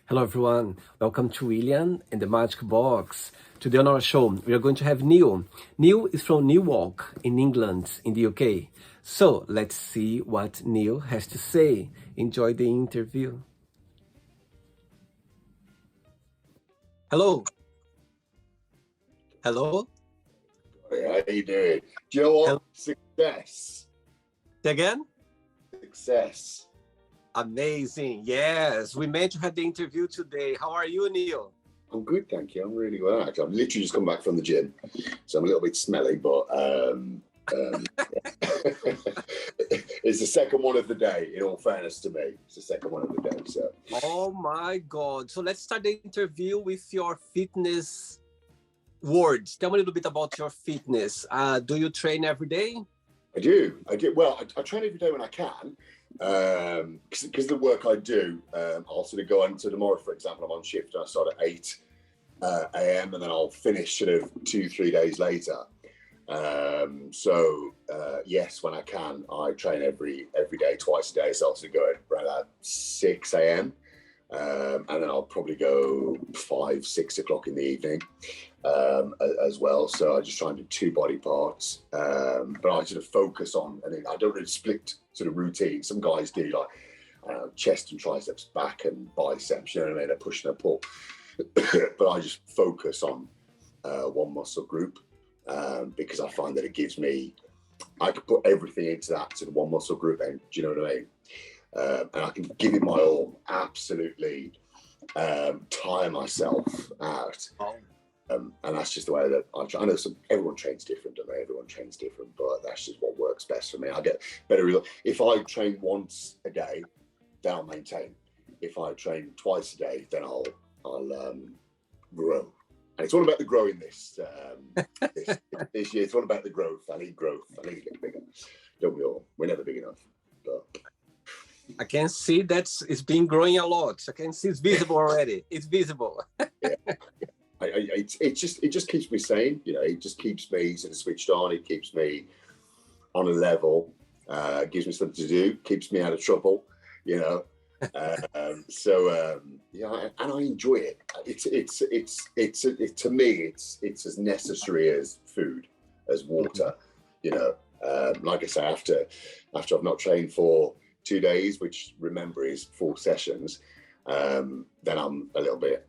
Hello everyone, welcome to William and the Magic Box. Today on our show, we are going to have Neil. Neil is from Newark in England, in the UK. So let's see what Neil has to say. Enjoy the interview. Hello. Hello. How you doing? Do you know what? Hello. Success. Say again? Success. Amazing. Yes, we meant to have the interview today. How are you, Neil? I'm good, thank you. I'm really well. Actually, I've literally just come back from the gym, so I'm a little bit smelly, but it's the second one of the day. In all fairness to me, it's the second one of the day. So. Oh my God! So let's start the interview with your fitness words. Tell me a little bit about your fitness. Do you train every day? I do. Well, I train every day when I can. Because the work I do, I'll sort of go on to tomorrow, for example, I'm on shift and I start at 8 a.m. and then I'll finish sort of 2-3 days later. Yes, when I can, I train every day, twice a day. So I'll sort of go around 6 a.m. And then I'll probably go 5-6 o'clock in the evening as well. So I just try and do 2 body parts, but I sort of focus on, and I don't really split sort of routine. Some guys do like chest and triceps, back and biceps, you know what I mean? A push and a pull. But I just focus on one muscle group because I find that it gives me, I can put everything into that sort of one muscle group, and do you know what I mean? And I can give it my all, absolutely tire myself out. And that's just the way that I try. I know everyone trains different, don't they? Everyone trains different, but that's just what works best for me. I get better results. If I train once a day, then I'll maintain. If I train twice a day, then I'll grow. And it's all about the growing this year. It's all about the growth. I need growth. I need to get bigger. Don't we all? We're never big enough. But I can see that it's been growing a lot. I can see it's visible already. It's visible. Yeah. It just keeps me sane, you know. It just keeps me sort of switched on. It keeps me on a level. Gives me something to do. Keeps me out of trouble, you know. And I enjoy it. It's to me, it's as necessary as food, as water, you know. Like I say, after I've not trained for 2 days, which remember is 4 sessions. Then I'm a little bit,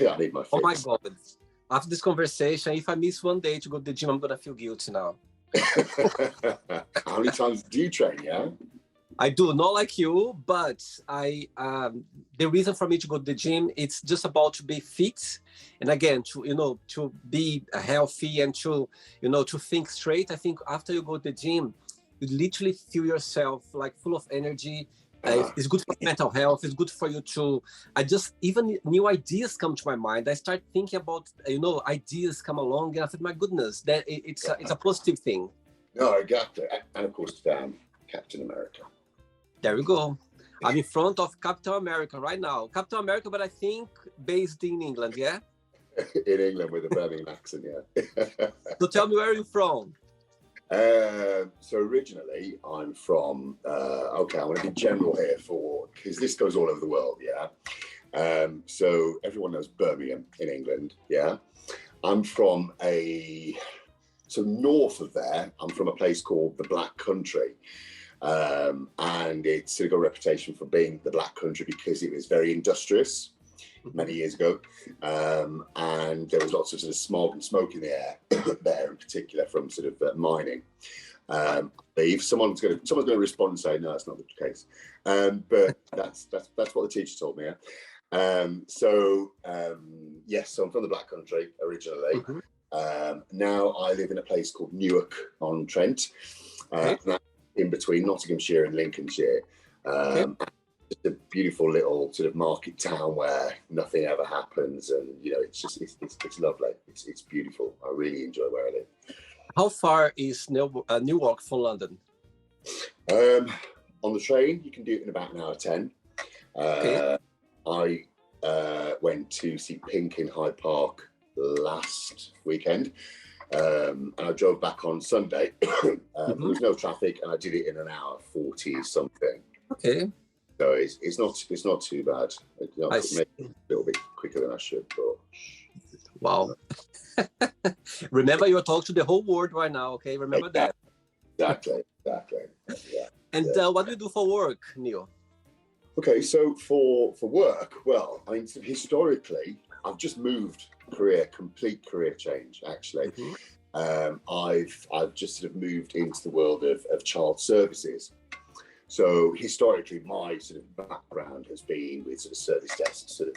I need my fix. Oh my God. After this conversation, if I miss one day to go to the gym, I'm going to feel guilty now. How many times do you train, yeah? I do, not like you, but the reason for me to go to the gym, it's just about to be fit. And again, to be healthy and to think straight. I think after you go to the gym, you literally feel yourself like full of energy. It's good for mental health. It's good for you to, even new ideas come to my mind. I start thinking about, ideas come along and I think, my goodness, that it's a positive thing. No, exactly. And of course, Captain America. There we go. I'm in front of Captain America right now. Captain America, but I think based in England, yeah? In England with a Birmingham accent, yeah. So tell me, where are you from? So originally I'm from, I'm going to be general here because this goes all over the world, yeah. So everyone knows Birmingham in England, yeah. I'm from north of there, I'm from a place called the Black Country. And it's sort of got a reputation for being the Black Country because it was very industrious many years ago, and there was lots of sort of smog and smoke in the air there, in particular from sort of mining. If someone's going to respond and say no, that's not the case, but that's what the teacher told me. Yeah? Yes, so I'm from the Black Country originally. Now I live in a place called Newark on Trent, in between Nottinghamshire and Lincolnshire. Just a beautiful little sort of market town where nothing ever happens, and it's lovely. It's beautiful. I really enjoy where I live. How far is Newark from London? On the train, you can do it in about an hour 10. I went to see Pink in Hyde Park last weekend, and I drove back on Sunday. There was no traffic, and I did it in an hour 40 something. Okay. So it's not too bad. Maybe a little bit quicker than I should, but wow. Remember, you're talking to the whole world right now. Okay, remember that. Exactly. Yeah. And what do you do for work, Neil? Okay, so for work, well, I mean, historically, I've just moved complete career change, actually. I've just sort of moved into the world of child services. So historically, my sort of background has been with sort of service desks, sort of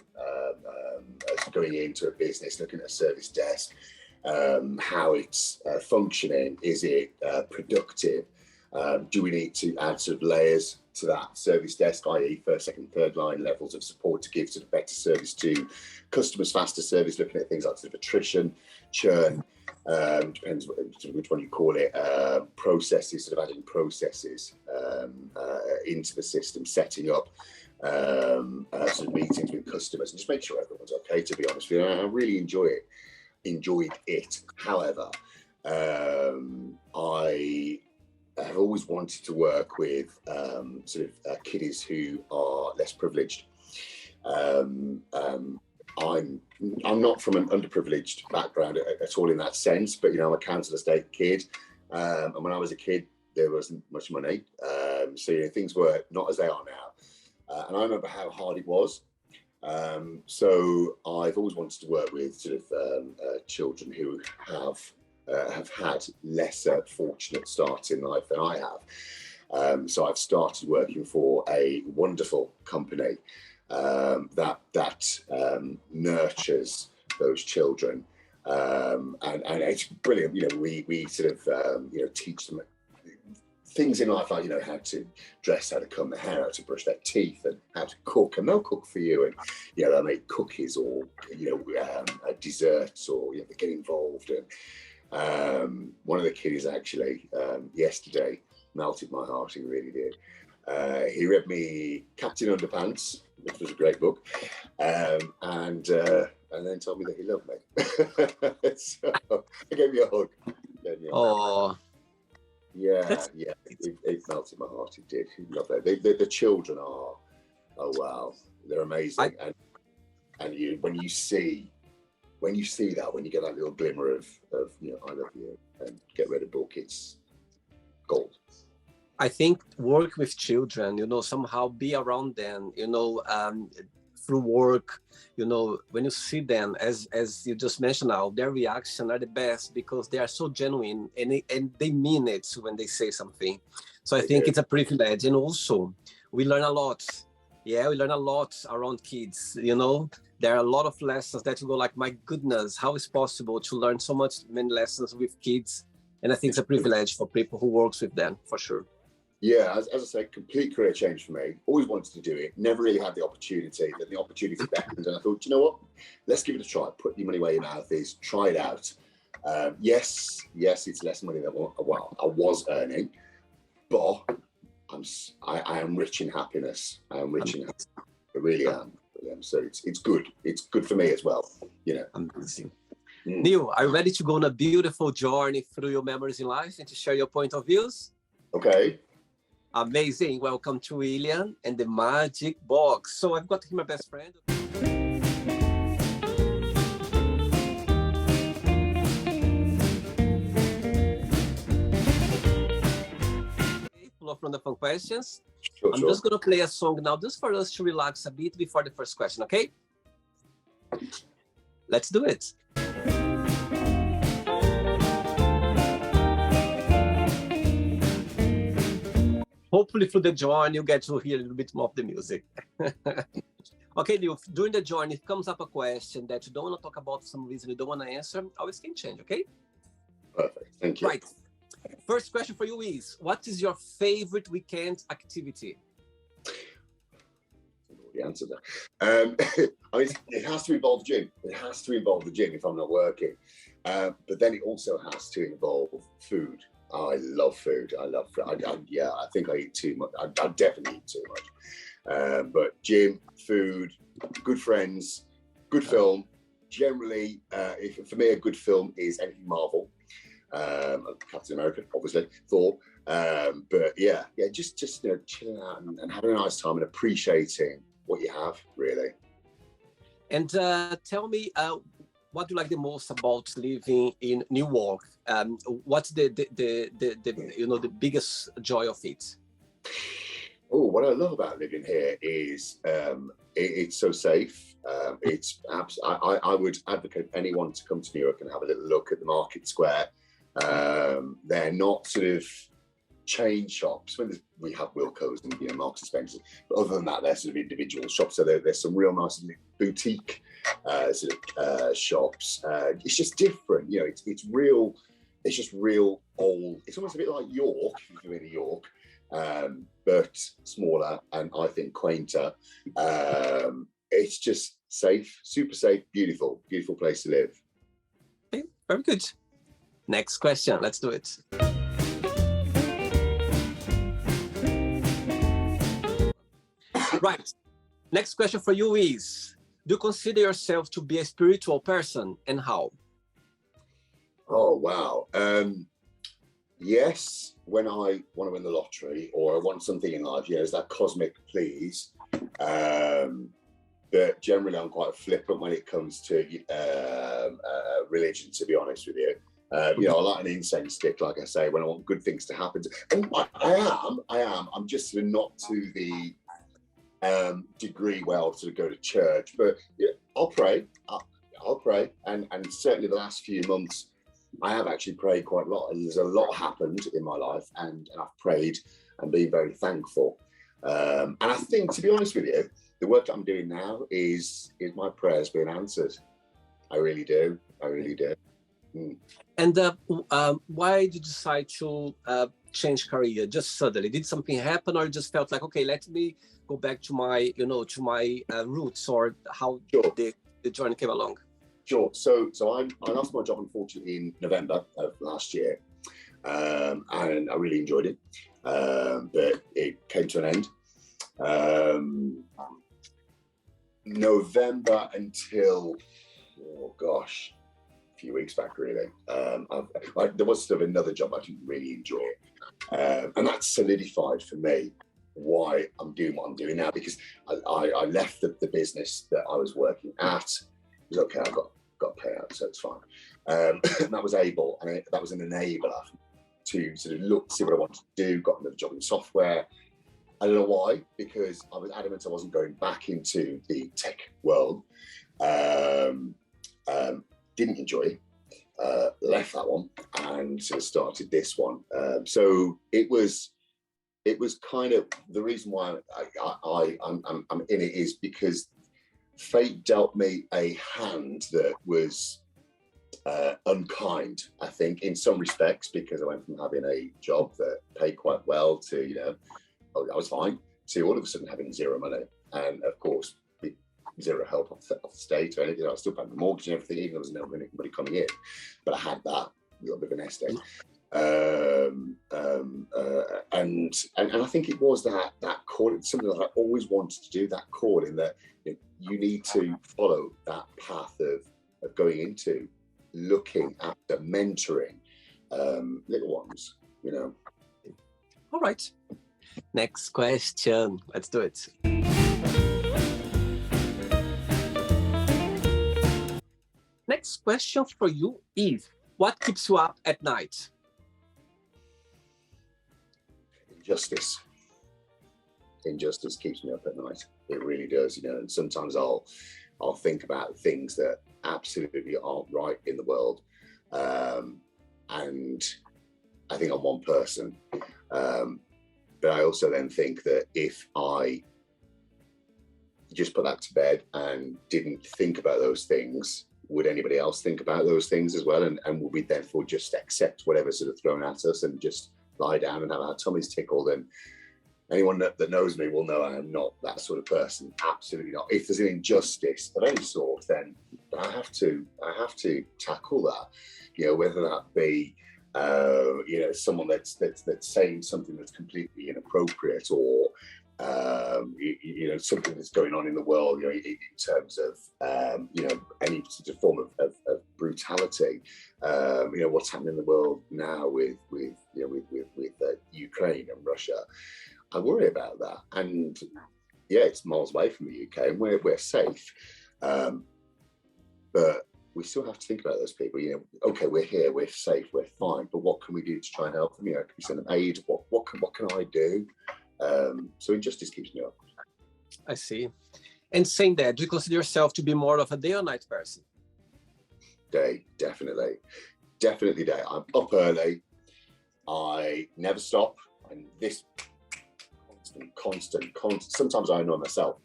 going into a business, looking at a service desk, how it's functioning. Is it productive? Do we need to add sort of layers to that service desk, i.e. first, second, third line levels of support to give sort of better service to customers, faster service, looking at things like sort of attrition, churn, depends which one you call it, processes, sort of adding processes into the system, setting up sort of meetings with customers and just make sure everyone's okay, to be honest with you. I really enjoyed it. However, I have always wanted to work with sort of kiddies who are less privileged. I'm not from an underprivileged background at all in that sense, but I'm a council estate kid, and when I was a kid, there wasn't much money, so things were not as they are now, and I remember how hard it was. So I've always wanted to work with sort of children who have had lesser fortunate starts in life than I have. So I've started working for a wonderful company that nurtures those children, and it's brilliant. We sort of teach them things in life, like how to dress, how to comb their hair, how to brush their teeth, and how to cook, and they'll cook for you, and they'll make cookies or desserts, or they get involved. And one of the kiddies actually yesterday melted my heart. He really did. He read me Captain Underpants, which was a great book, and then told me that he loved me. So he gave me a hug. Oh, yeah, it melted my heart. It did. He loved it. The children are, oh wow, they're amazing. And when you see that, when you get that little glimmer of I love you, and get read a book, it's gold. I think work with children, somehow be around them, through work, when you see them, as you just mentioned now, their reaction are the best because they are so genuine, and they mean it when they say something. So I think it's a privilege. And also we learn a lot. Yeah, we learn a lot around kids, There are a lot of lessons that you go like, my goodness, how is possible to learn many lessons with kids? And I think it's a privilege for people who works with them, for sure. Yeah, as I say, complete career change for me. Always wanted to do it. Never really had the opportunity. Then the opportunity beckoned, and I thought, you know what? Let's give it a try. Put your money where your mouth is. Try it out. Yes, it's less money than I was earning, but I am rich in happiness. I am rich in happiness. I really am. So it's good. It's good for me as well. Amazing. Neil, are you ready to go on a beautiful journey through your memories in life and to share your point of views? Okay. Amazing. Welcome to William and the Magic Box. So I've got here my best friend. Full of fun questions. Sure. I'm just going to play a song now just for us to relax a bit before the first question, okay? Let's do it. Hopefully through the journey, you get to hear a little bit more of the music. Okay, Neil, during the journey, if comes up a question that you don't want to talk about for some reason, you don't want to answer, always can change, okay? Perfect, thank you. Right. First question for you is, what is your favorite weekend activity? The answer there. I mean, it has to involve the gym. It has to involve the gym if I'm not working. But then it also has to involve food. I love food. I think I eat too much. I definitely eat too much. But gym, food, good friends, good film. Generally, for me, a good film is anything Marvel. Captain America, obviously, Thor. But yeah, just chilling out and having a nice time and appreciating what you have, really. And tell me, what do you like the most about living in Newark? What's the the biggest joy of it? Oh, what I love about living here is it's so safe. I would advocate anyone to come to Newark and have a little look at the Market Square. They're not sort of chain shops. We have Wilco's and Marks and Spencer's, but other than that, they're sort of individual shops. So there's some real nice boutique shops. It's just different, it's real. It's just real old. It's almost a bit like York, if you've been to York, but smaller and I think quainter. It's just safe, super safe, beautiful place to live. Okay, very good. Next question. Let's do it. Right. Next question for you is, do you consider yourself to be a spiritual person, and how? Oh, wow. Yes, when I want to win the lottery or I want something in life, it's that cosmic please. But generally, I'm quite flippant when it comes to religion, to be honest with you. I like an incense stick, like I say, when I want good things to happen. And I am. I'm just sort of not to the degree where I'll sort of go to church, but I'll pray. I'll pray, and certainly the last few months, I have actually prayed quite a lot, and there's a lot happened in my life, and I've prayed and been very thankful. And I think, to be honest with you, the work that I'm doing now is my prayers being answered. I really do. Mm. And why did you decide to change career just suddenly? Did something happen, or you just felt like, okay, let me go back to my roots, or how Sure. the journey came along? Sure. So I lost my job, unfortunately, in November of last year, and I really enjoyed it, but it came to an end. November until, a few weeks back, really. There was sort of another job I didn't really enjoy, and that solidified for me why I'm doing what I'm doing now, because I left the business that I was working at. It was okay, I've got a payout, so it's fine. And that was that was an enabler to sort of see what I wanted to do. Got another job in software. I don't know why, because I was adamant I wasn't going back into the tech world. Didn't enjoy it. Left that one and sort of started this one. So it was kind of the reason why I'm in it is because fate dealt me a hand that was unkind, I think, in some respects, because I went from having a job that paid quite well to, I was fine, to all of a sudden having zero money. And of course, zero help off the state or anything. I was still paying the mortgage and everything, even though there was no money coming in. But I had that little bit of an nest egg. And I think it was that calling, something that I always wanted to do, that calling that you need to follow that path of going into looking after mentoring little ones, All right. Next question. Let's do it. Next question for you is, what keeps you up at night? Injustice keeps me up at night. It really does, and sometimes I'll think about things that absolutely aren't right in the world. And I think I'm one person. But I also then think that if I just put that to bed and didn't think about those things, would anybody else think about those things as well? And would we therefore just accept whatever's sort of thrown at us and just lie down and have our tummies tickled? And anyone that knows me will know I am not that sort of person. Absolutely not. If there's an injustice of any sort, then I have to tackle that. Whether that be someone that's saying something that's completely inappropriate, or something that's going on in the world, in terms of any sort of form of brutality. What's happening in the world now with Ukraine and Russia. I worry about that. And yeah, it's miles away from the UK, and we're safe. But we still have to think about those people. Okay, we're here, we're safe, we're fine. But what can we do to try and help them? Can we send them aid? What can I do? So injustice keeps me up. I see. And saying that, do you consider yourself to be more of a day or night person? Day, definitely day. I'm up early. I never stop. And this constant. Sometimes I annoy myself.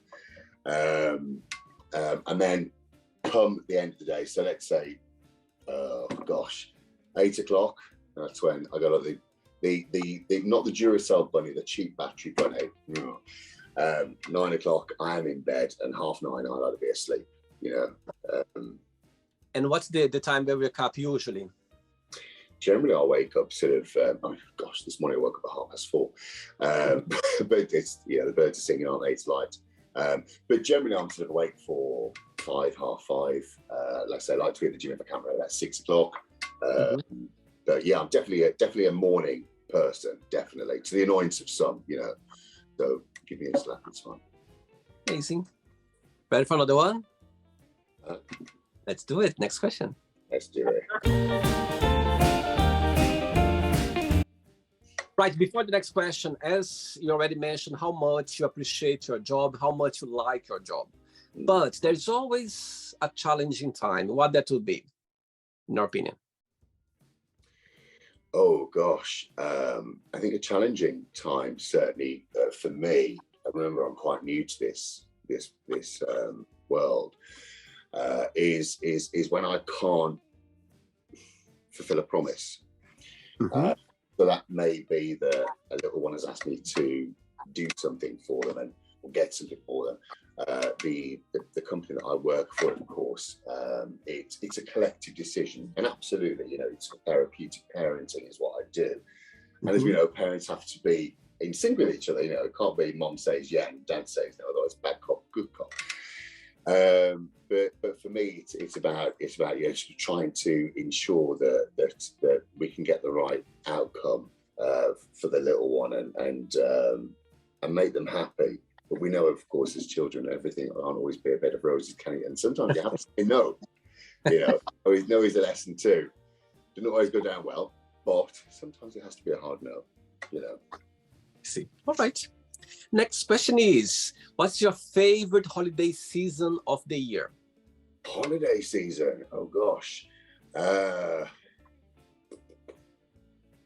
And then come the end of the day. So let's say, 8 o'clock. That's when I got the not the Duracell bunny, the cheap battery bunny. 9 o'clock, I am in bed, and 8:30, I like to be asleep. And what's the time they wake up usually? Generally, I wake up sort of. This morning I woke up at 4:30. But it's the birds are singing, aren't they? It's light. But generally, I'm sort of awake for 5, 5:30. Like I say, I like to be at the gym if I can. About 6 o'clock. But yeah, I'm definitely a morning person. Definitely, to the annoyance of some. So give me a slap. It's fine. Amazing. Ready for another one? Let's do it. Next question. Let's do it. Right, before the next question, as you already mentioned, how much you appreciate your job, how much you like your job. But there's always a challenging time. What that would be, in your opinion? Oh gosh, I think a challenging time certainly for me. I remember I'm quite new to this world. Is when I can't fulfill a promise. So that may be that a little one has asked me to do something for them or get something for them. The company that I work for, of course, it's a collective decision, and absolutely, it's therapeutic parenting is what I do. And as we know, parents have to be in sync with each other. It can't be mom says yeah and dad says no, otherwise bad cop, good cop. But for me, it's about trying to ensure that we can get the right outcome for the little one and make them happy. But we know, of course, as children, everything can't always be a bed of roses, can it? And sometimes you have to say no. Always no is a lesson too. Doesn't always go down well, but sometimes it has to be a hard no. See. All right. Next question is, what's your favorite holiday season of the year? Holiday season? Oh gosh.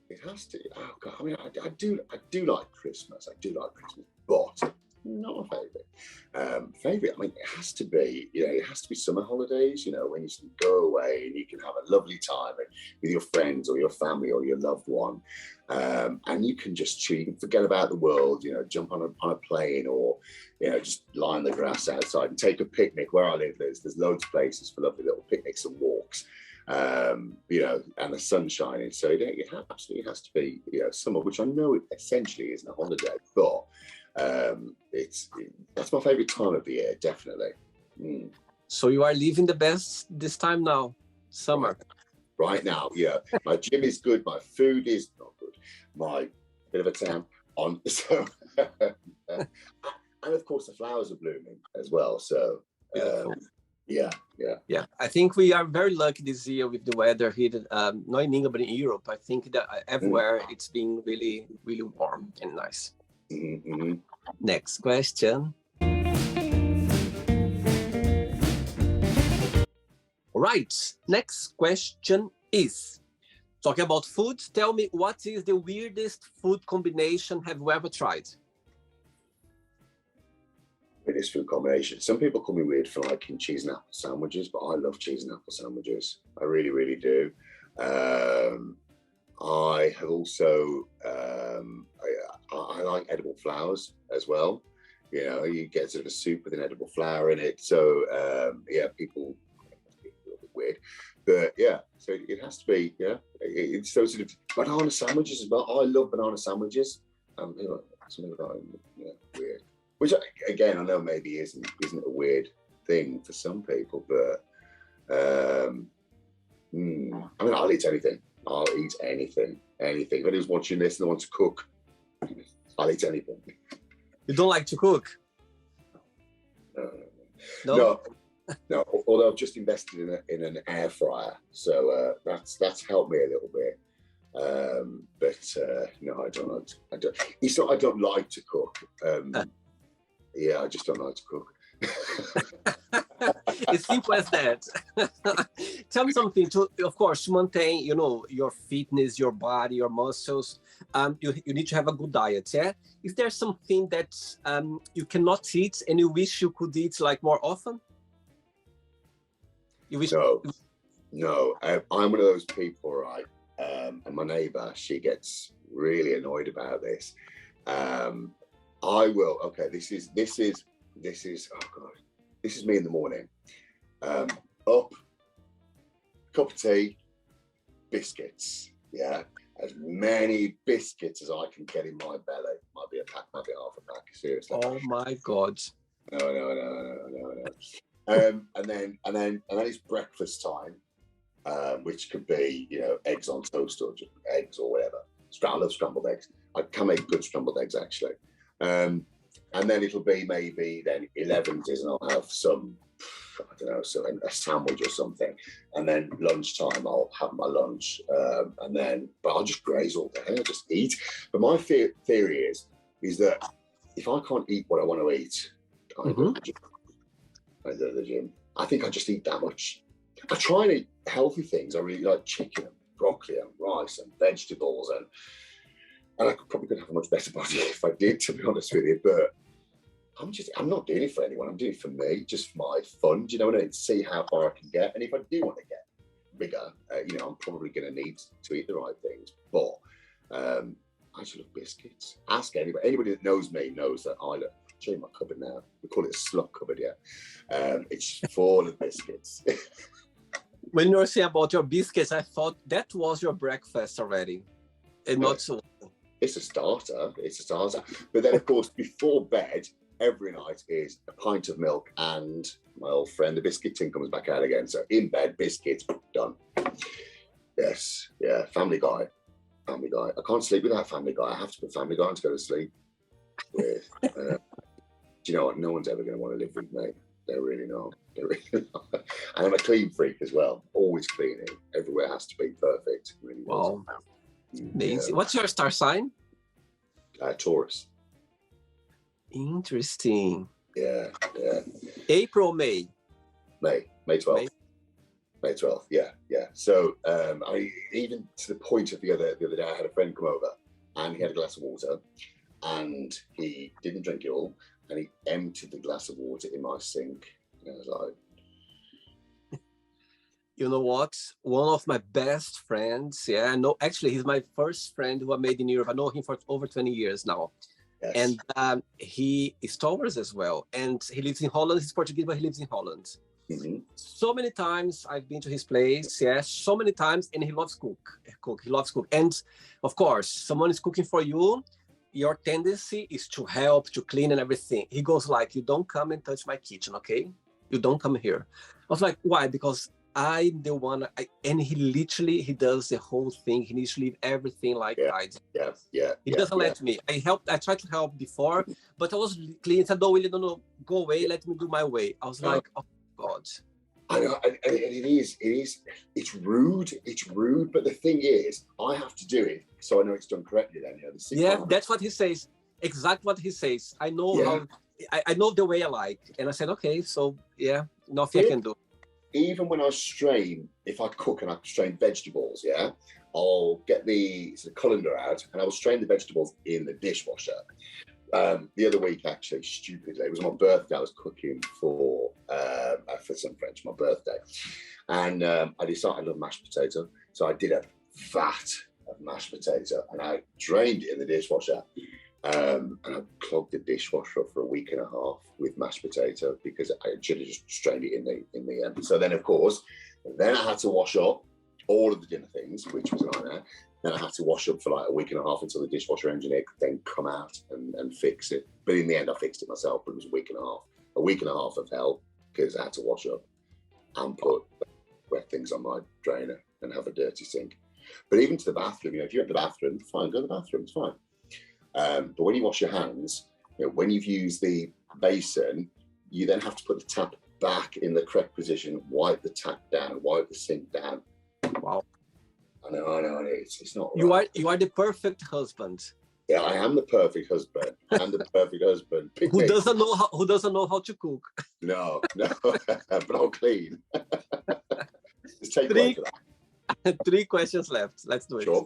It has to. Oh God. I mean, I do like Christmas. But not my favorite. Favorite. I mean, it has to be. It has to be summer holidays. When you can go away and you can have a lovely time with your friends or your family or your loved one, and you can just chill. You can forget about the world. Jump on a plane or just lie on the grass outside and take a picnic. Where I live, there's loads of places for lovely little picnics and walks. And the sun shining. So it absolutely has to be summer, which I know it essentially isn't a holiday, but that's my favorite time of the year, definitely. So you are living the best this time now, summer. Right now, yeah. My gym is good, my food is not good, my bit of a tan on. So and of course the flowers are blooming as well. So yeah. I think we are very lucky this year with the weather here, not in England but in Europe. I think that everywhere it's been really, really warm and nice. Next question. All right, next question is, talking about food, tell me, what is the weirdest food combination have you ever tried? Weirdest food combination. Some people call me weird for liking cheese and apple sandwiches, but I love cheese and apple sandwiches. I really, really do. I have also, I like edible flowers as well. You get sort of a soup with an edible flower in it. So, people a little bit weird. But yeah, so it has to be, it's those sort of banana sandwiches as well. I love banana sandwiches. Something about weird. Which, again, I know maybe isn't a weird thing for some people, but I mean, I'll eat anything. I'll eat anything. Anything. If anyone's watching this and they want to cook, I'll eat anything. You don't like to cook? No. No. No. Although I've just invested in an air fryer, so that's helped me a little bit. But no, I don't. It's not I don't like to cook. Yeah, I just don't like to cook. It's simple as that. Tell me something. Of course, to maintain, your fitness, your body, your muscles, you need to have a good diet. Yeah. Is there something that you cannot eat and you wish you could eat like more often? You wish? No. I'm one of those people, right? And my neighbour, she gets really annoyed about this. I will. Okay, this is. Oh God, this is me in the morning. Up, cup of tea, biscuits. Yeah, as many biscuits as I can get in my belly. Might be a pack, might be half a pack. Seriously. Oh my God. No. And then it's breakfast time, which could be eggs on toast or just eggs or whatever. I love scrambled eggs. I can make good scrambled eggs actually. And then it'll be maybe then 11s and I'll have some, I don't know, so a sandwich or something. And then lunchtime, I'll have my lunch. But I'll just graze all day. I'll just eat. But my theory is that if I can't eat what I want to eat, I go to the gym. I think I just eat that much. I try and eat healthy things. I really like chicken and broccoli and rice and vegetables and I could have a much better body if I did, to be honest with you. But I'm not doing it for anyone. I'm doing it for me, just for my fun. Do you know what I mean? See how far I can get. And if I do want to get bigger, I'm probably going to need to eat the right things. But I just love biscuits. Ask anybody. Anybody that knows me knows that I love. I'll show you my cupboard now. We call it a slut cupboard, yeah. It's full of biscuits. When you were saying about your biscuits, I thought that was your breakfast already. And not so. It's a starter. But then, of course, before bed, every night is a pint of milk and my old friend, the biscuit tin, comes back out again. So in bed, biscuits, done. Yes, yeah, Family Guy. I can't sleep without Family Guy. I have to put Family Guy on to go to sleep with. Do you know what? No one's ever going to want to live with me. They're really not. And I'm a clean freak as well. Always cleaning. Everywhere has to be perfect. Really. Wow. Amazing. Yeah. What's your star sign? Taurus. Interesting. Yeah. April, May 12th. May 12th. Yeah. So I even to the point of the other day, I had a friend come over and he had a glass of water and he didn't drink it all and he emptied the glass of water in my sink. And I was like, you know what? One of my best friends, actually, he's my first friend who I made in Europe. I know him for over 20 years now. Yes. And he is Taurus as well. And he lives in Holland. He's Portuguese, but he lives in Holland. Mm-hmm. So many times I've been to his place, so many times, and he loves cook. He loves cook. And of course, someone is cooking for you, your tendency is to help, to clean and everything. He goes like, you don't come and touch my kitchen, okay? You don't come here. I was like, why? Because I'm the one, and he does the whole thing. He needs to leave everything like that. Yeah. He doesn't let me. I tried to help before, but I was clean. Said, no, Willie, no, go away. Let me do my way. I was like, oh God. I know, and it's rude. But the thing is, I have to do it so I know it's done correctly. Then, that's what he says. Exactly what he says. I know how. I know the way I like, and I said, okay, so nothing I can do. Even when I strain, if I cook and I strain vegetables, I'll get the colander out and I will strain the vegetables in the dishwasher. The other week, actually, stupidly, it was my birthday. I was cooking for some friends, my birthday. And I decided I love mashed potato. So I did a vat of mashed potato and I drained it in the dishwasher. And I clogged the dishwasher for a week and a half with mashed potato because I should have just strained it in the so then of course I had to wash up all of the dinner things, which was a nightmare. Then I had to wash up for like a week and a half until the dishwasher engineer could then come out and fix it. But in the end I fixed it myself, but it was a week and a half of hell because I had to wash up and put wet things on my drainer and have a dirty sink. But even to the bathroom, if you're at the bathroom, fine, go to the bathroom, it's fine. But when you wash your hands, when you've used the basin, you then have to put the tap back in the correct position, wipe the tap down, wipe the sink down. Wow. I know. It's not right. You are the perfect husband. Yeah, I am the perfect husband. I'm the perfect husband. Who doesn't know how to cook? No, but I'll clean. Just take away for that. 3 questions left. Let's do it. Sure.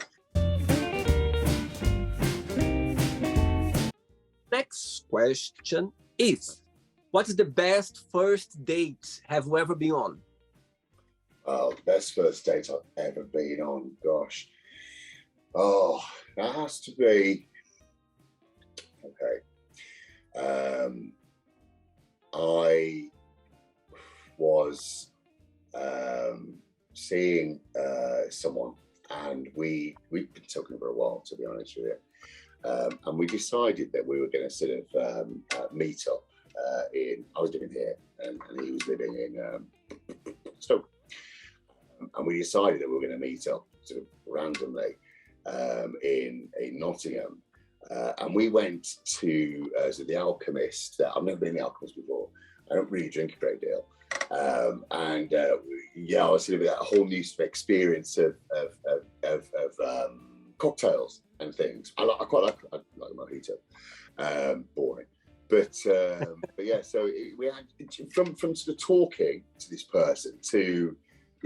Next question is, what is the best first date have you ever been on? Oh, the best first date I've ever been on. Gosh. Oh, that has to be. Okay. I was seeing someone, and we'd been talking for a while, to be honest with you. And we decided that we were going to sort of meet up I was living here, and he was living in Stoke. And we decided that we were going to meet up sort of randomly in Nottingham. And we went to the Alchemist. I've never been to the Alchemist before. I don't really drink a great deal. I was sort of that whole new experience of cocktails and things. I quite like mojito. Boring. But yeah, so we had from sort of talking to this person to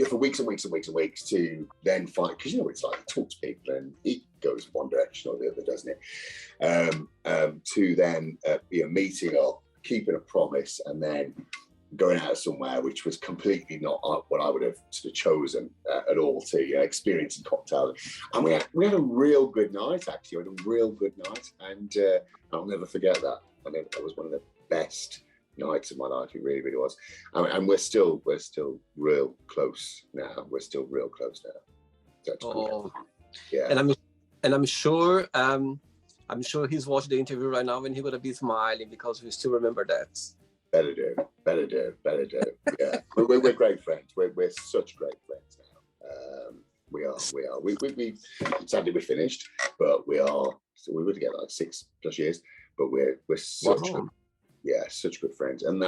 for weeks and weeks and weeks and weeks to then find, because you know what it's like, you talk to people and it goes one direction or the other, doesn't it? To then meeting up, keeping a promise, and then going out somewhere which was completely not what I would have sort of chosen at all to experiencing cocktails. And we had a real good night, actually. We had a real good night, and I'll never forget that. I mean, that was one of the best nights of my life. It really, really was. And we're still real close now. We're still real close now. That's cool. Yeah. And I'm sure he's watching the interview right now, and he's gonna be smiling because we still remember that. Better do. Yeah, we're great friends. We're such great friends now. We are. We sadly we finished, but we are. So we were together like 6+ years, but we're such such good friends. And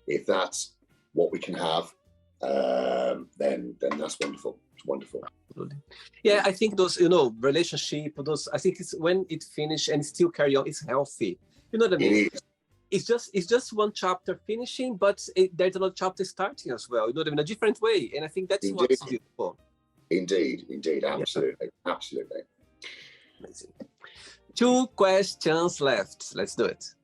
if that's what we can have, then that's wonderful. It's wonderful. Absolutely. Yeah, I think those relationship, I think it's when it finished and still carry on, it's healthy. You know what I mean? It's just one chapter finishing, but there's another chapter starting as well. You know what I mean? A different way, and I think that's what's beautiful. Indeed, absolutely. Amazing. 2 questions left. Let's do it.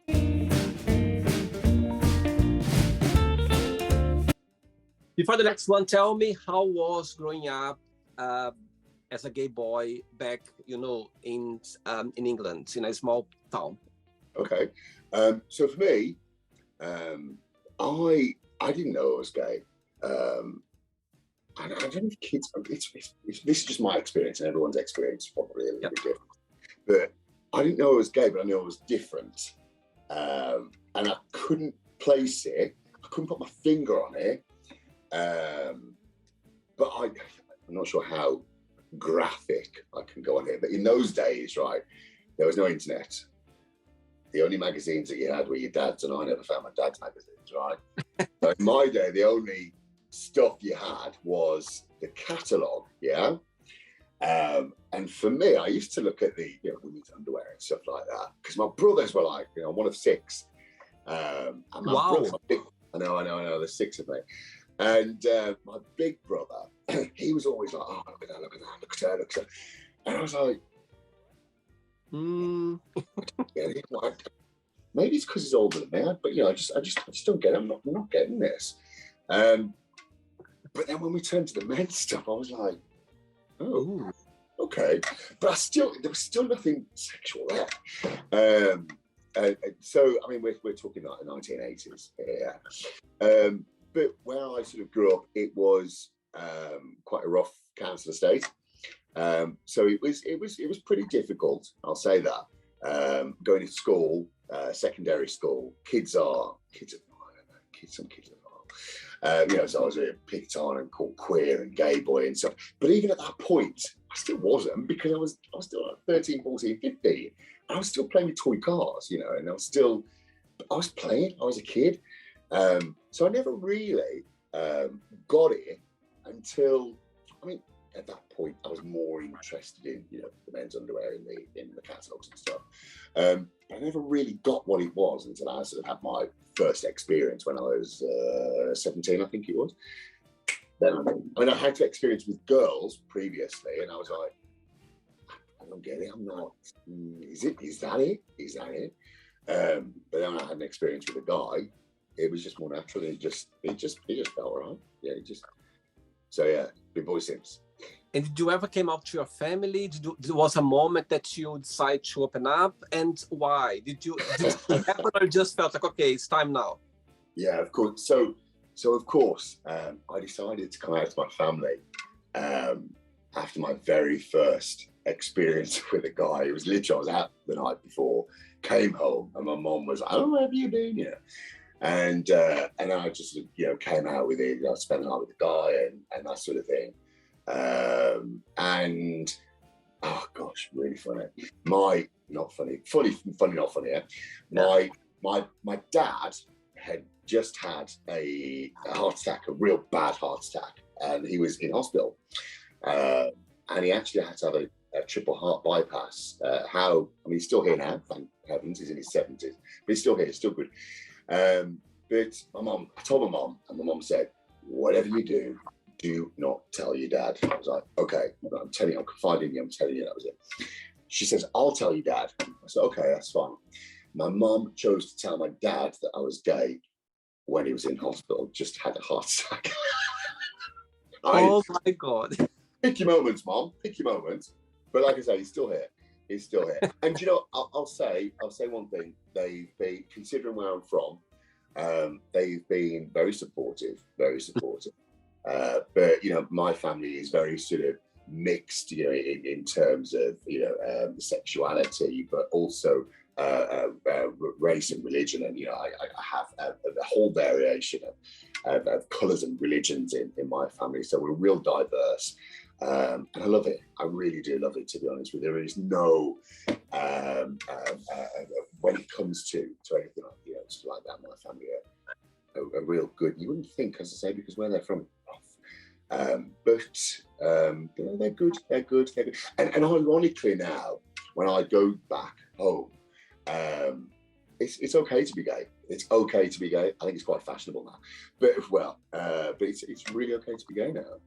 Before the next one, tell me how was growing up as a gay boy back, in England, in a small town. Okay. So for me, I didn't know I was gay. And I don't know if kids, this is just my experience, and everyone's experience is probably a little bit different. But I didn't know I was gay, but I knew I was different. And I couldn't place it. I couldn't put my finger on it. But I'm not sure how graphic I can go on here. But in those days, right, there was no internet. The only magazines that you had were your dad's, and I never found my dad's magazines, right? So in my day, the only stuff you had was the catalogue, yeah? And for me, I used to look at the women's underwear and stuff like that, because my brothers were like, one of 6. And my brother, I know, there's 6 of me. And my big brother, he was always like, oh, look at that. And I was like, maybe it's because he's older than me, but I just don't get it. I'm not getting this. But then when we turned to the men's stuff, I was like, oh, okay. But there was still nothing sexual there. So I mean, we're talking like the 1980s, yeah. But where I sort of grew up, it was quite a rough council estate. So it was pretty difficult, I'll say that. Going to school, secondary school, kids are, some kids are So I was picked on and called queer and gay boy and stuff. But even at that point, I still wasn't, because I was still like 13, 14, 15. I was still playing with toy cars, and I was playing. I was a kid. So I never really got it until, at that point, I was more interested in, the men's underwear in the catalogs and stuff. I never really got what it was until I sort of had my first experience when I was 17, I think it was. Then, I had to experience with girls previously, and I was like, I don't get it. I'm not. Is that it? But then I had an experience with a guy. It was just more natural. It just felt right. Yeah, So yeah, big boy since. And did you ever came out to your family? There was a moment that you decided to open up, and why? Did it happen, or just felt like, okay, it's time now? Yeah, of course. So of course, I decided to come out to my family after my very first experience with a guy. It was literally, I was out the night before, came home, and my mom was like, "Oh, where have you been?" And I just came out with it. I spent the night with the guy and that sort of thing. And oh gosh, really funny. Funny, not funny. Yeah. My dad had just had a heart attack, a real bad heart attack, and he was in hospital. And he actually had to have a triple heart bypass. He's still here now, thank heavens. He's in his 70s, but he's still here, he's still good. But I told my mom, and my mom said, "Whatever you do not tell your dad." I was like, "Okay, I'm telling you, I'm confiding in you, I'm telling you." That was it. She says, "I'll tell your dad." I said, "Okay, that's fine." My mom chose to tell my dad that I was gay when he was in hospital, just had a heart attack. Oh my God. Pick your moments, Mom, pick your moments. But like I say, he's still here. He's still here. And I'll say one thing. They've been, considering where I'm from, they've been very supportive, very supportive. But my family is very sort of mixed, in terms of sexuality, but also race and religion. And I have a whole variation of colours and religions in my family. So we're real diverse. And I love it. I really do love it, to be honest with you. There is no, when it comes to anything like that, my family are real good. You wouldn't think, as I say, because where they're from, but they're good. They're good. And ironically now, when I go back home, it's okay to be gay. It's okay to be gay. I think it's quite fashionable now, but it's really okay to be gay now.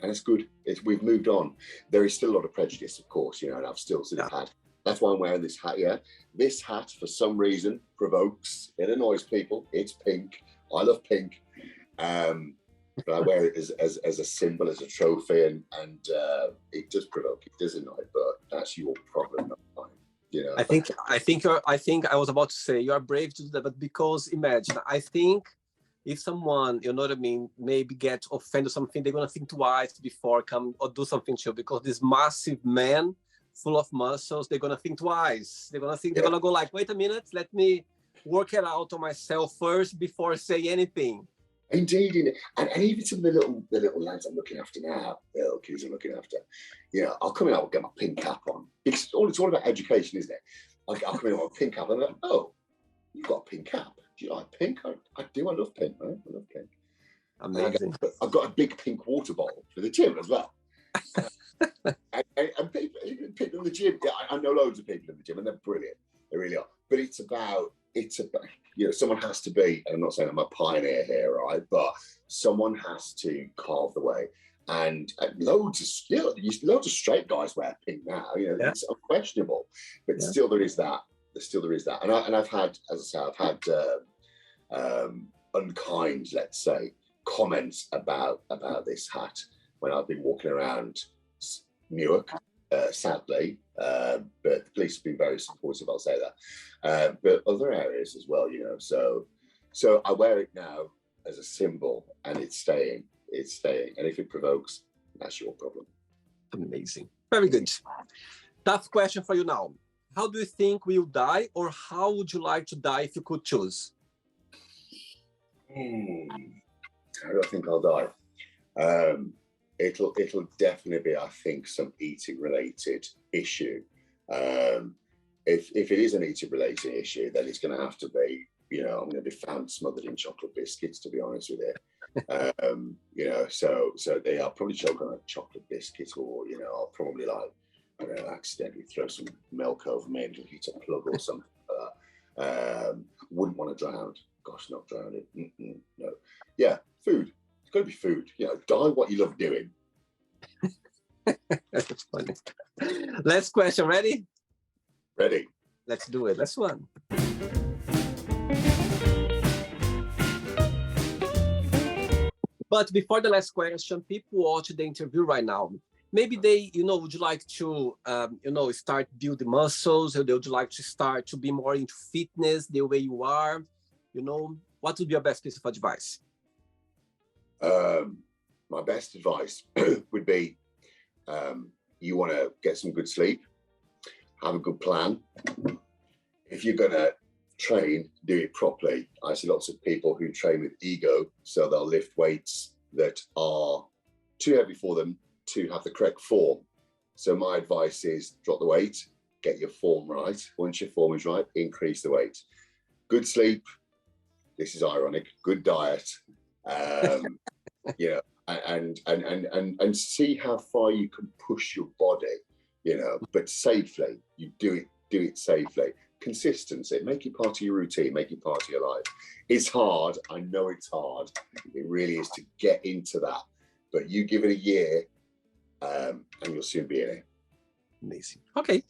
And it's good. We've moved on. There is still a lot of prejudice, of course, and I've still sort of had. That's why I'm wearing this hat. Yeah, this hat for some reason provokes. It annoys people. It's pink. I love pink, but I wear it as a symbol, as a trophy, and it does provoke. It does annoy, but that's your problem, not mine. I think I was about to say you are brave to do that, but because imagine, I think if someone, maybe get offended or something, they're gonna think twice before come or do something to you, because this massive man full of muscles, they're gonna think twice. They're gonna go like, wait a minute, let me work it out on myself first before say anything. Indeed, and even some of the little lads I'm looking after now, the little kids I'm looking after, I'll come in, I'll get my pink cap on. It's all about education, isn't it? I'll come in with my pink cap, and I'm like, "Oh, you've got a pink cap. Do you like pink?" I do. I love pink, man. I love pink. Amazing. I've got a big pink water bottle for the gym as well. and people in the gym, I know loads of people in the gym, and they're brilliant. They really are. But it's about someone has to be, and I'm not saying I'm a pioneer here, right? But someone has to carve the way. And loads of straight guys wear pink now. It's unquestionable. But still, there is that. And I've had, as I say, unkind, let's say, comments about this hat when I've been walking around Newark, sadly. But the police have been very supportive, I'll say that. But other areas as well, So I wear it now as a symbol, and it's staying. And if it provokes, that's your problem. Amazing. Very good. Tough question for you now. How do you think we'll die, or how would you like to die if you could choose? How do I think I'll die? It'll definitely be, I think, some eating related issue. If it is an eating related issue, then it's going to have to be, I'm going to be found smothered in chocolate biscuits, to be honest with you. So they are probably choking on a chocolate biscuit, or I'll probably accidentally throw some milk over me and hit a plug or something like that. Wouldn't want to drown. Gosh, not drowning. No. Yeah, food. It's got to be food. Die what you love doing. That's funny. Last question. Ready? Ready. Let's do it. Last one. But before the last question, people watch the interview right now. Maybe they, would like to, start building muscles, or they would like to start to be more into fitness the way you are. What would be your best piece of advice? My best advice would be, you want to get some good sleep, have a good plan. If you're going to train, do it properly. I see lots of people who train with ego, so they'll lift weights that are too heavy for them to have the correct form. So my advice is drop the weight, get your form right. Once your form is right, increase the weight. Good sleep. This is ironic. Good diet. And see how far you can push your body, but safely. You do it safely. Consistency, make it part of your routine, make it part of your life. It's hard. I know it's hard. It really is to get into that. But you give it a year, and you'll soon be in it. Amazing. Okay.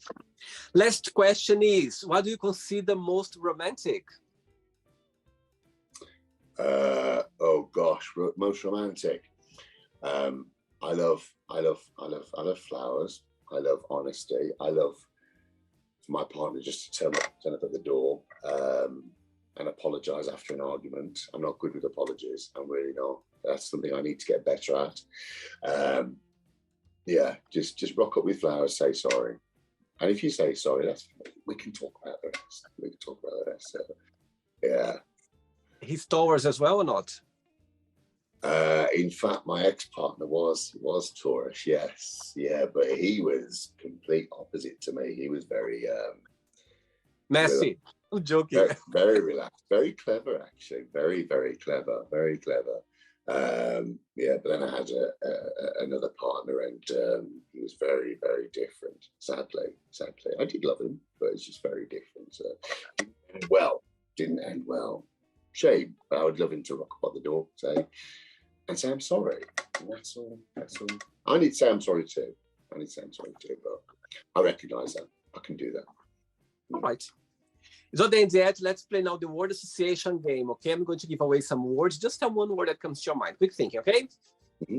Last question is, what do you consider most romantic? Oh gosh, most romantic. I love flowers. I love honesty. I love my partner just to turn up at the door and apologize after an argument. I'm not good with apologies. I'm really not. That's something I need to get better at. Just rock up with flowers, say sorry. And if you say sorry, we can talk about the rest. So, yeah. He's Taurus as well or not? In fact, my ex-partner was Taurus, yes. Yeah, but he was complete opposite to me. He was very messy. I'm joking. Very, very relaxed, very clever, actually. Very, very clever, very clever. But then I had another partner, and he was very, very different. Sadly, I did love him, but it's just very different. Didn't end well. Shame, but I would love him to rock up at the door, say I'm sorry. And that's all. I need to say I'm sorry too. But I recognise that. I can do that. All right. So then, Zed, let's play now the word association game, okay? I'm going to give away some words. Just tell one word that comes to your mind. Quick thinking, okay? Mm-hmm.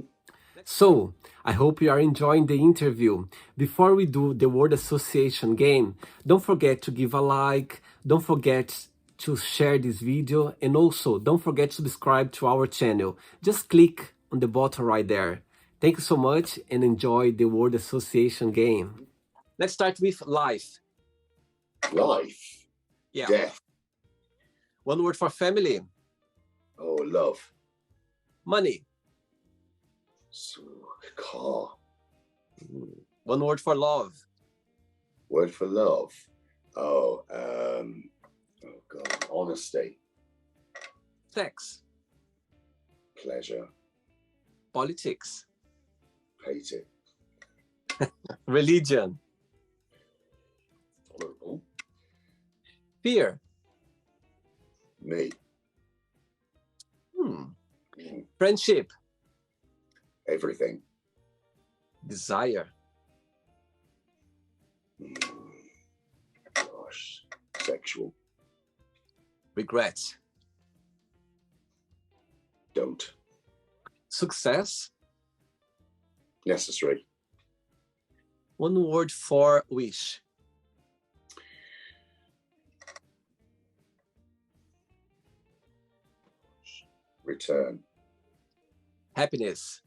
So, I hope you are enjoying the interview. Before we do the word association game, don't forget to give a like. Don't forget to share this video, and also don't forget to subscribe to our channel. Just click on the button right there. Thank you so much and enjoy the word association game. Let's start with life. Life? Yeah. Death. One word for family. Oh, love. Money. Car. One word for love. Word for love. Oh God, honesty. Sex. Pleasure. Politics. Hate it. Religion. Tolerable. Fear. Me. Friendship. Everything. Desire. Gosh. Sexual. Regret. Don't. Success. Necessary. One word for wish. Return. Happiness.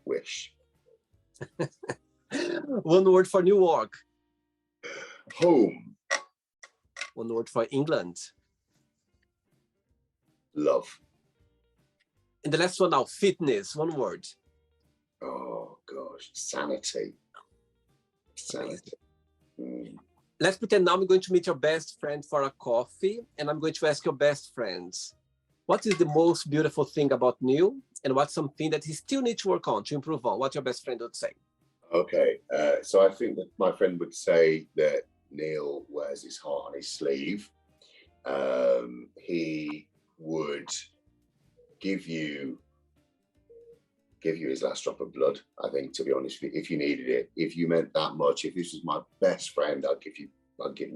Wish. One word for Newark. Home. One word for England. Love. And the last one now, fitness. One word. Oh gosh, sanity. Sanity. Let's pretend now I'm going to meet your best friend for a coffee, and I'm going to ask your best friends, what is the most beautiful thing about Neil, and what's something that he still needs to work on, to improve on? What your best friend would say? Okay, so I think that my friend would say that Neil wears his heart on his sleeve. He would give you his last drop of blood, I think, to be honest, if you needed it. If you meant that much, if this was my best friend, I'd give him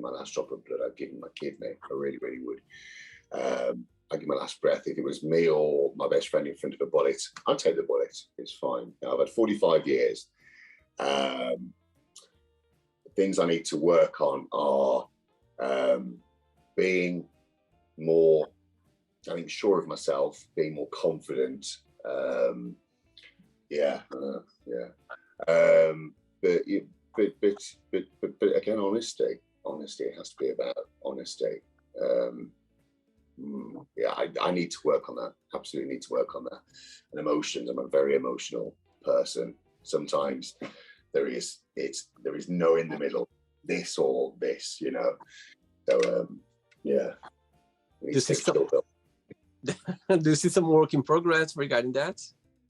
my last drop of blood. I'd give him my kidney. I really, really would. I'd give my last breath. If it was me or my best friend in front of a bullet, I'd take the bullet. It's fine. I've had 45 years. Things I need to work on are being more, I think, sure of myself, being more confident. But again, honesty. Honesty. It has to be about honesty. I need to work on that. Absolutely need to work on that. And emotions. I'm a very emotional person. Sometimes there is no in the middle. This or this, you know. So yeah. Do you see some work in progress regarding that?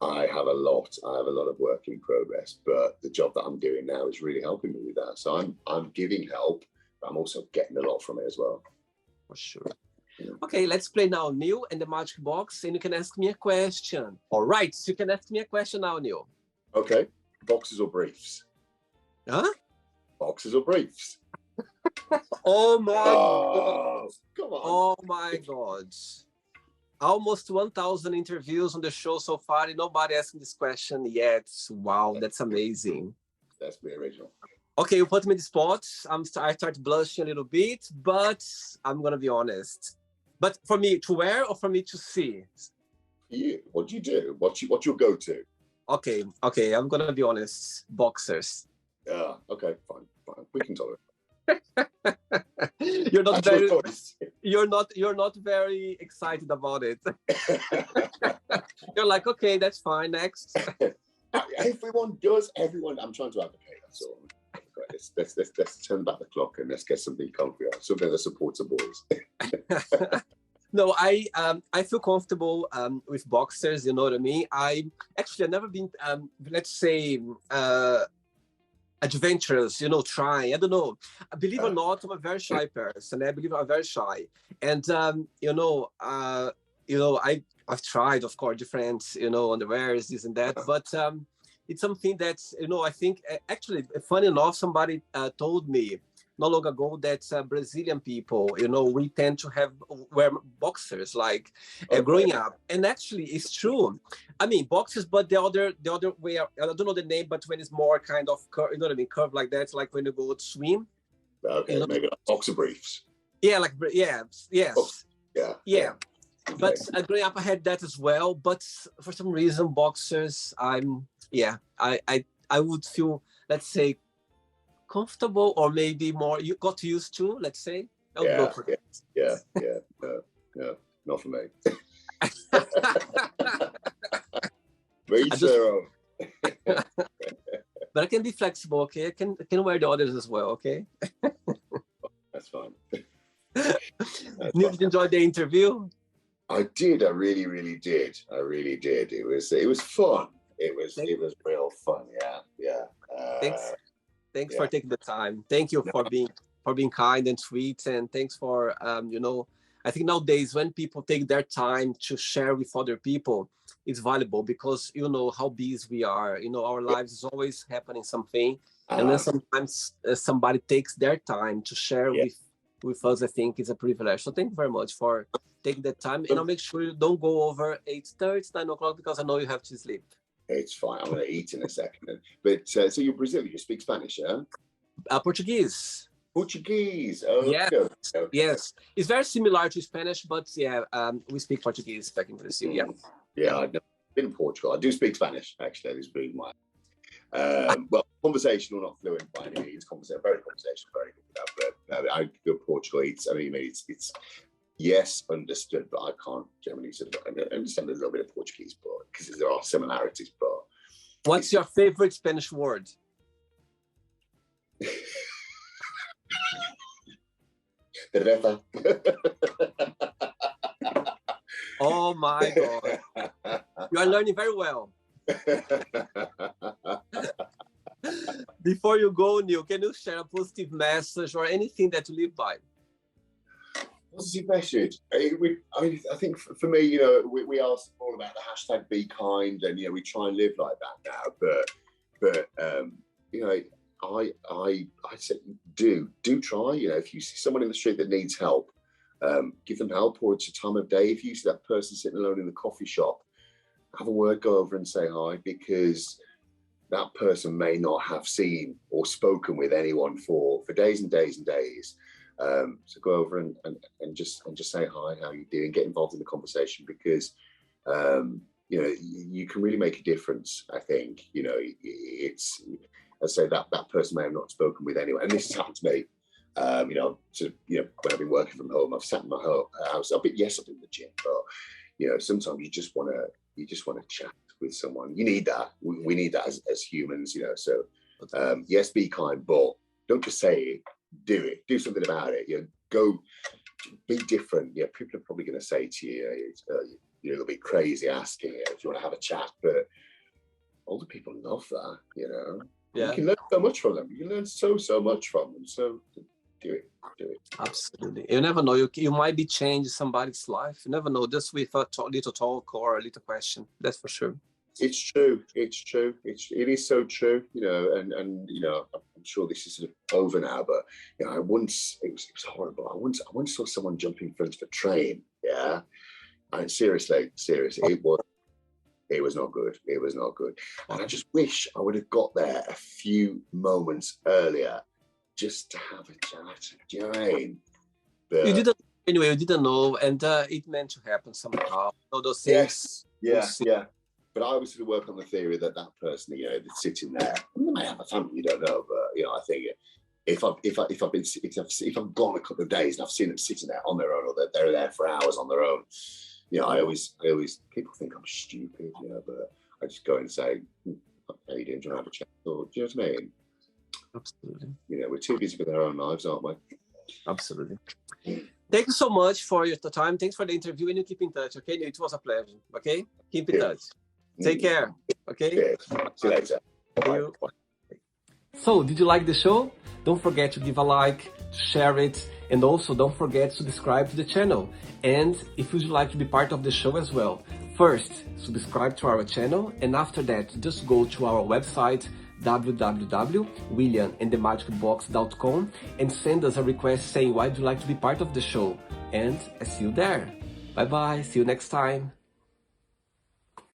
I have a lot of work in progress, but the job that I'm doing now is really helping me with that. So I'm giving help, but I'm also getting a lot from it as well. For sure. Yeah. Okay, let's play now, Neil, and the magic box, and you can ask me a question. All right, so you can ask me a question now, Neil. Okay, boxes or briefs? Huh? Boxes or briefs? Oh my God! Come on! Oh my God! Almost 1,000 interviews on the show so far, and nobody asking this question yet. Wow, that's amazing. That's the original. Okay, you put me in the spot. I start blushing a little bit, but I'm gonna be honest. But for me to wear or for me to see? You, what do you do? What's your go-to? Okay, I'm gonna be honest. Boxers. Yeah. Okay. Fine. We can tolerate. You're not very excited about it. You're like, okay, that's fine. Next. Everyone does. I'm trying to advocate. That's all. Let's turn back the clock and let's get something comfy on. Something that supports the boys. No, I feel comfortable with boxers. You know what I mean? I've never been, let's say, adventurous, trying. I don't know. Believe or not, I'm a very shy person. I believe I'm very shy, and I've tried, of course, different underwears, this and that, but it's something that I think actually, funny enough, somebody told me not long ago that Brazilian people, we tend to wear boxers like growing up, and actually it's true. I mean boxers, but the other way, I don't know the name, but when it's more kind of curve, curve like that, like when you go to swim. Okay, maybe like boxer briefs. Yeah, like yes. Oh, yeah. Okay. But growing up, I had that as well. But for some reason, boxers, I would feel, let's say, comfortable, or maybe more you got used to, let's say. I would go for it. Yeah. No, not for me. But I can be flexible, okay? I can wear the others as well, okay? That's fine. Neil, did you enjoy the interview? I did. I really, really did. It was fun. It was real fun. Yeah. Thanks for taking the time. Thank you for being kind and sweet, and thanks for I think nowadays when people take their time to share with other people, it's valuable, because how busy we are. Our lives is always happening something, and then sometimes somebody takes their time to share with us. I think it's a privilege. So thank you very much for taking that time, and I'll make sure you don't go over 8:30, 9 o'clock, because I know you have to sleep. It's fine. I'm going to eat in a second. But so you're Brazilian. You speak Spanish, yeah? Portuguese. Portuguese. Oh, yeah. Okay. Yes. It's very similar to Spanish, but we speak Portuguese back in Brazil. Yeah. I've never been in Portugal. I do speak Spanish, actually. This being my well, conversational, not fluent by any means. Very conversational, very good with that. But I go to Portugal. It's yes, understood, but I can't generally sort of understand a little bit of Portuguese, but because there are similarities. But what's your favorite Spanish word? Cerveza. Oh my God. You are learning very well. Before you go, Neil, can you share a positive message or anything that you live by? Positive message. I think for me, you know, we are all about the hashtag be kind, and you know, we try and live like that now. But you know, I say do try. You know, if you see someone in the street that needs help, give them help, or it's a time of day. If you see that person sitting alone in the coffee shop, have a word, go over and say hi, because that person may not have seen or spoken with anyone for days and days and days. So go over and just say hi, how you doing, get involved in the conversation, because you know, you can really make a difference. I think, you know, it's, I say that person may have not spoken with anyone, and this has happened to me. You know, when I've been working from home, I've sat in my house. I've been in the gym, but you know, sometimes you just want to chat with someone. You need that. We need that as humans, you know. So yes, be kind, but don't just say it. Do it. Do something about it. You know, go be different. Yeah, people are probably going to say to you, you're a little bit crazy asking if you want to have a chat, but older people love that. You know, yeah. You can learn so much from them. You can learn so much from them. So do it. Absolutely. You never know. You might be changing somebody's life. You never know. Just with a little talk or a little question. That's for sure. It's true. It is so true. You know, and you know, I'm sure this is sort of over now, but you know, it was horrible. I once saw someone jump in front of a train. Yeah, and seriously, it was not good. It was not good. And I just wish I would have got there a few moments earlier, just to have a chat. Do you know what I mean? But you didn't know, and it meant to happen somehow. All those things. Yes, yeah. But I always sort of work on the theory that person, you know, that's sitting there, they may have a family, you don't know, but you know, I think if I've gone a couple of days and I've seen them sitting there on their own, or that they're there for hours on their own, you know, I always people think I'm stupid, you know, but I just go and say, how you doing? Do you want to have a chat? Or, do you know what I mean? Absolutely. You know, we're too busy with our own lives, aren't we? Absolutely. Thank you so much for your time. Thanks for the interview, and you keep in touch, okay? It was a pleasure, okay? Keep in touch. Take care, okay? Yeah. See you later. Bye. So, did you like the show? Don't forget to give a like, share it, and also don't forget to subscribe to the channel. And if you'd like to be part of the show as well, first, subscribe to our channel, and after that, just go to our website, www.williamandthemagicbox.com, and send us a request saying why would you like to be part of the show. And I see you there. Bye bye, see you next time.